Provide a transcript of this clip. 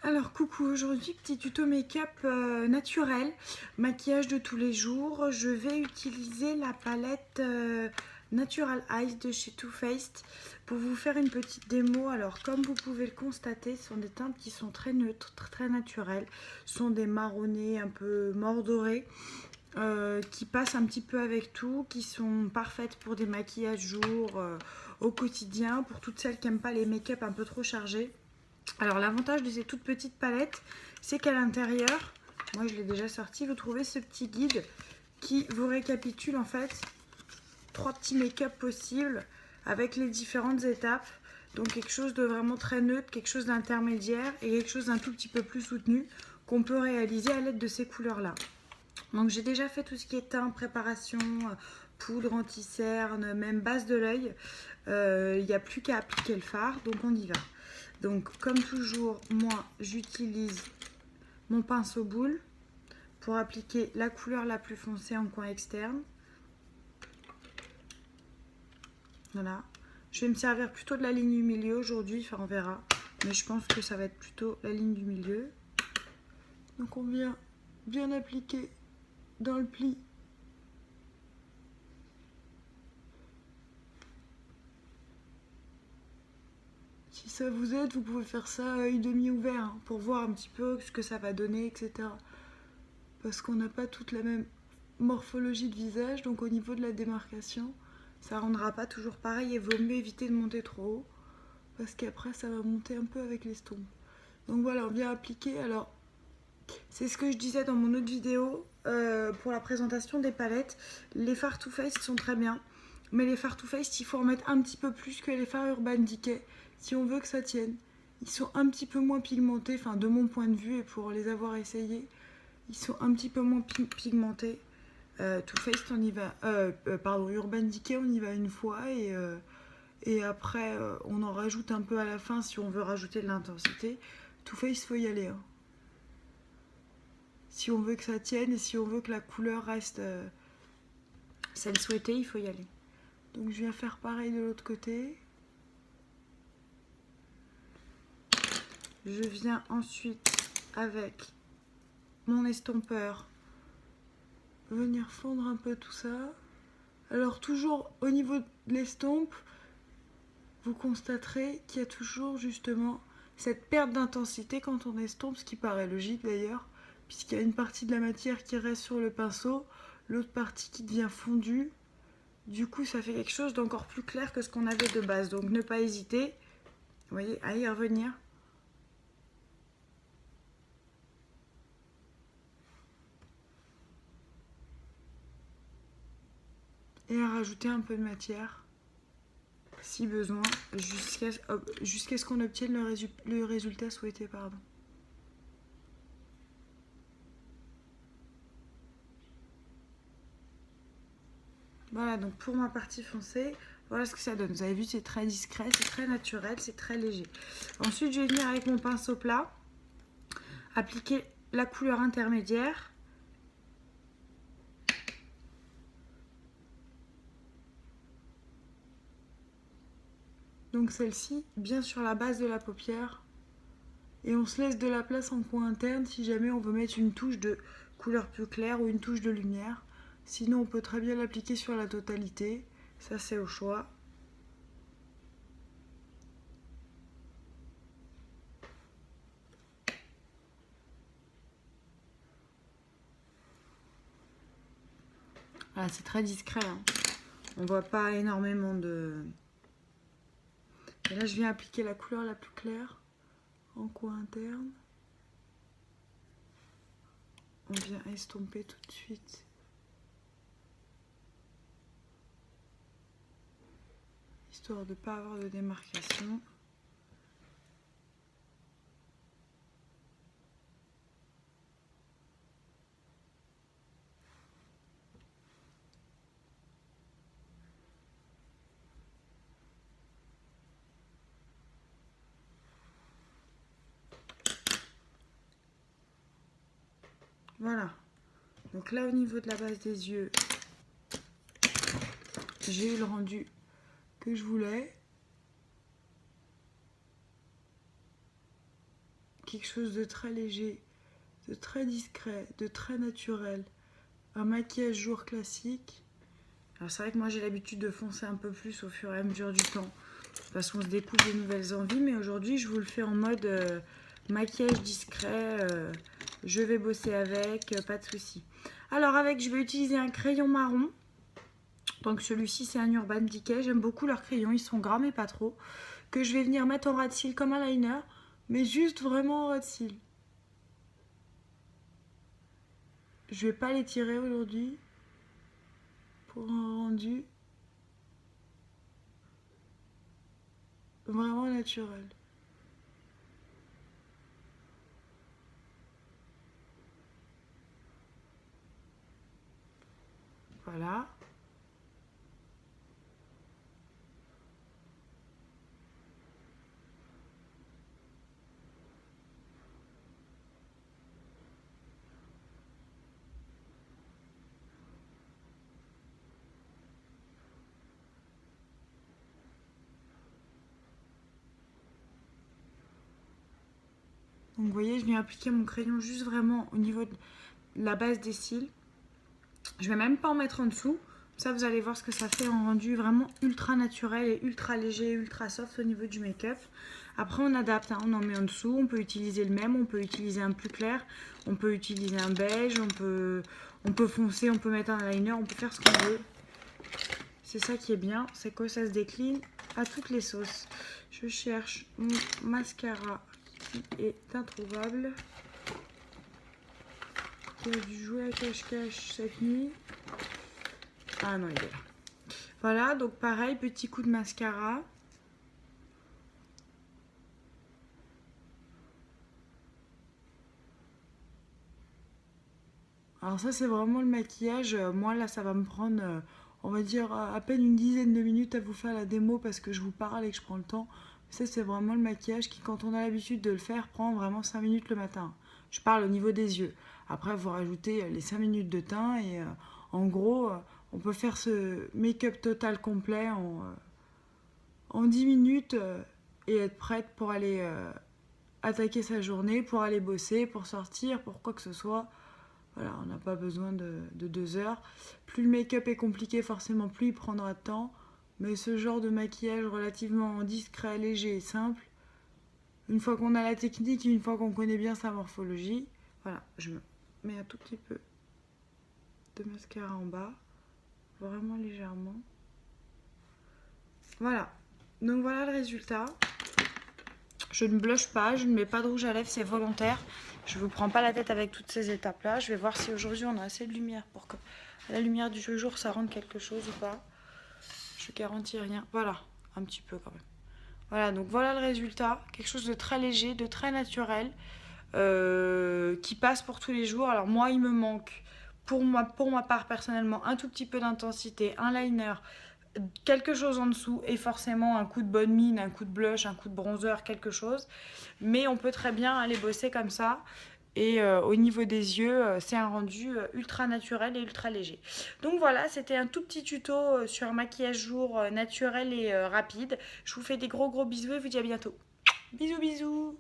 Alors coucou, aujourd'hui petit tuto make-up naturel, maquillage de tous les jours. Je vais utiliser la palette Natural Eyes de chez Too Faced pour vous faire une petite démo. Alors comme vous pouvez le constater, ce sont des teintes qui sont très neutres, très naturelles. Ce sont des marronnés un peu mordorés qui passent un petit peu avec tout, qui sont parfaites pour des maquillages jour, au quotidien, pour toutes celles qui n'aiment pas les make-up un peu trop chargés. Alors l'avantage de ces toutes petites palettes, c'est qu'à l'intérieur, moi je l'ai déjà sorti, vous trouvez ce petit guide qui vous récapitule en fait 3 petits make-up possibles avec les différentes étapes. Donc quelque chose de vraiment très neutre, quelque chose d'intermédiaire et quelque chose d'un tout petit peu plus soutenu qu'on peut réaliser à l'aide de ces couleurs-là. Donc j'ai déjà fait tout ce qui est teint, préparation, poudre, anti-cerne, même base de l'œil. Il n'y a plus qu'à appliquer le fard, donc on y va. Donc comme toujours, moi j'utilise mon pinceau boule pour appliquer la couleur la plus foncée en coin externe. Voilà. Je vais me servir plutôt de la ligne du milieu aujourd'hui, enfin on verra. Mais je pense que ça va être plutôt la ligne du milieu. Donc on vient bien appliquer dans le pli. Si ça vous aide, vous pouvez faire ça à œil demi-ouvert hein, pour voir un petit peu ce que ça va donner, etc. Parce qu'on n'a pas toute la même morphologie de visage, donc au niveau de la démarcation, ça rendra pas toujours pareil et vaut mieux éviter de monter trop haut parce qu'après ça va monter un peu avec l'estomac. Donc voilà, on vient appliquer. Alors, c'est ce que je disais dans mon autre vidéo pour la présentation des palettes. Les fards Too Faced sont très bien, mais les fards Too Faced, il faut en mettre un petit peu plus que les fards Urban Decay si on veut que ça tienne. Ils sont un petit peu moins pigmentés, enfin de mon point de vue et pour les avoir essayés, ils sont un petit peu moins pigmentés. Too Faced, on y va. Pardon, Urban Decay, on y va une fois et après, on en rajoute un peu à la fin si on veut rajouter de l'intensité. Too Faced, faut y aller. Hein. Si on veut que ça tienne et si on veut que la couleur reste celle souhaitée, il faut y aller. Donc je viens faire pareil de l'autre côté. Je viens ensuite avec mon estompeur venir fondre un peu tout ça. Alors toujours au niveau de l'estompe, vous constaterez qu'il y a toujours justement cette perte d'intensité quand on estompe, ce qui paraît logique d'ailleurs, puisqu'il y a une partie de la matière qui reste sur le pinceau, l'autre partie qui devient fondue. Du coup, ça fait quelque chose d'encore plus clair que ce qu'on avait de base. Donc ne pas hésiter, vous voyez, à y revenir. Et à rajouter un peu de matière, si besoin, jusqu'à ce qu'on obtienne le résultat souhaité. Pardon. Voilà, donc pour ma partie foncée, voilà ce que ça donne. Vous avez vu, c'est très discret, c'est très naturel, c'est très léger. Ensuite, je vais venir avec mon pinceau plat, appliquer la couleur intermédiaire. Donc celle-ci, bien sur la base de la paupière. Et on se laisse de la place en coin interne si jamais on veut mettre une touche de couleur plus claire ou une touche de lumière. Sinon, on peut très bien l'appliquer sur la totalité. Ça, c'est au choix. Voilà, c'est très discret. Hein. On voit pas énormément de... Et là, je viens appliquer la couleur la plus claire en coin interne. On vient estomper tout de suite. Histoire de ne pas avoir de démarcation. Voilà. Donc là, au niveau de la base des yeux, j'ai eu le rendu que je voulais. quelque chose de très léger, de très discret, de très naturel. Un maquillage jour classique. Alors c'est vrai que moi j'ai l'habitude de foncer un peu plus au fur et à mesure du temps, parce qu'on se découvre de nouvelles envies, mais aujourd'hui je vous le fais en mode maquillage discret, je vais bosser avec, pas de souci. Alors avec, je vais utiliser un crayon marron, donc celui-ci c'est un Urban Decay, j'aime beaucoup leurs crayons, ils sont gras mais pas trop, que je vais venir mettre en ras de cils comme un liner, mais juste vraiment en ras de cils. Je vais pas les tirer aujourd'hui pour un rendu vraiment naturel. Voilà. Donc vous voyez, je viens appliquer mon crayon juste vraiment au niveau de la base des cils. Je vais même pas en mettre en dessous. Ça, vous allez voir ce que ça fait en rendu vraiment ultra naturel et ultra léger, ultra soft au niveau du make-up. Après, on adapte, hein, on en met en dessous. On peut utiliser le même, on peut utiliser un plus clair, on peut utiliser un beige, on peut foncer, on peut mettre un liner, on peut faire ce qu'on veut. C'est ça qui est bien, c'est que ça se décline à toutes les sauces. Je cherche mon mascara qui est introuvable, qui a dû jouer à cache-cache cette nuit. Ah non, il est là. Voilà, donc pareil, petit coup de mascara. Alors ça, c'est vraiment le maquillage. Moi, là, ça va me prendre, on va dire, à peine une dizaine de minutes à vous faire la démo parce que je vous parle et que je prends le temps. Ça, c'est vraiment le maquillage qui, quand on a l'habitude de le faire, prend vraiment 5 minutes le matin. Je parle au niveau des yeux. Après, vous rajoutez les 5 minutes de teint et en gros, on peut faire ce make-up total complet en 10 minutes et être prête pour aller attaquer sa journée, pour aller bosser, pour sortir, pour quoi que ce soit. Voilà, on n'a pas besoin de 2 heures. Plus le make-up est compliqué, forcément, plus il prendra de temps. Mais ce genre de maquillage relativement discret, léger et simple, une fois qu'on a la technique, une fois qu'on connaît bien sa morphologie, voilà, je me mets un tout petit peu de mascara en bas, vraiment légèrement. Voilà, donc voilà le résultat. Je ne blush pas, je ne mets pas de rouge à lèvres, c'est volontaire. Je ne vous prends pas la tête avec toutes ces étapes-là. Je vais voir si aujourd'hui on a assez de lumière pour que à la lumière du jour ça rende quelque chose ou pas. Je garantis rien. Voilà, un petit peu quand même. Voilà, donc voilà le résultat. Quelque chose de très léger, de très naturel, qui passe pour tous les jours. Alors moi, il me manque, pour ma part personnellement, un tout petit peu d'intensité, un liner, quelque chose en dessous et forcément un coup de bonne mine, un coup de blush, un coup de bronzer, quelque chose. Mais on peut très bien aller bosser comme ça. Et au niveau des yeux, c'est un rendu ultra naturel et ultra léger. Donc voilà, c'était un tout petit tuto sur un maquillage jour naturel et rapide. Je vous fais des gros bisous et vous dis à bientôt. Bisous bisous.